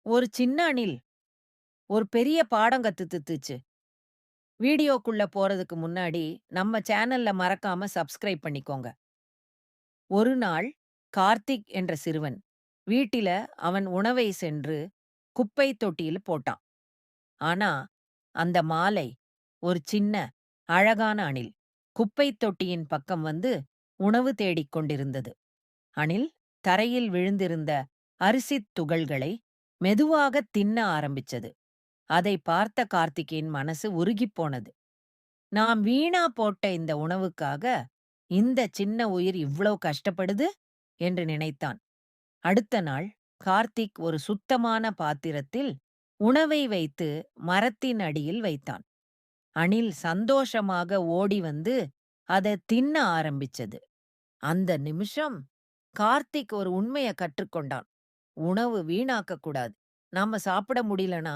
ஒரு சின்ன அணில் ஒரு பெரிய பாடம் கத்துத்துச்சு. வீடியோக்குள்ள போறதுக்கு முன்னாடி நம்ம சேனல்ல மறக்காம சப்ஸ்கிரைப் பண்ணிக்கோங்க. ஒரு நாள் கார்த்திக் என்ற சிறுவன் வீட்டில அவன் உணவை சென்று குப்பை தொட்டியில் போட்டான். ஆனா அந்த மாலை ஒரு சின்ன அழகான அணில் குப்பை தொட்டியின் பக்கம் வந்து உணவு தேடிக் கொண்டிருந்தது. அணில் தரையில் விழுந்திருந்த அரிசித் துகள்களை மெதுவாக தின்ன ஆரம்பிச்சது. அதை பார்த்த கார்த்திக்கின் மனசு உருகிப் போனது. நாம் வீணா போட்ட இந்த உணவுக்காக இந்த சின்ன உயிர் இவ்ளோ கஷ்டப்படுது என்று நினைத்தான். அடுத்த நாள் கார்த்திக் ஒரு சுத்தமான பாத்திரத்தில் உணவை வைத்து மரத்தின் அடியில் வைத்தான். அணில் சந்தோஷமாக ஓடி வந்து அதை தின்ன ஆரம்பிச்சது. அந்த நிமிஷம் கார்த்திக் ஒரு உண்மைய கற்றுக்கொண்டான். உணவு வீணாக்க கூடாது. நாம சாப்பிட முடியலனா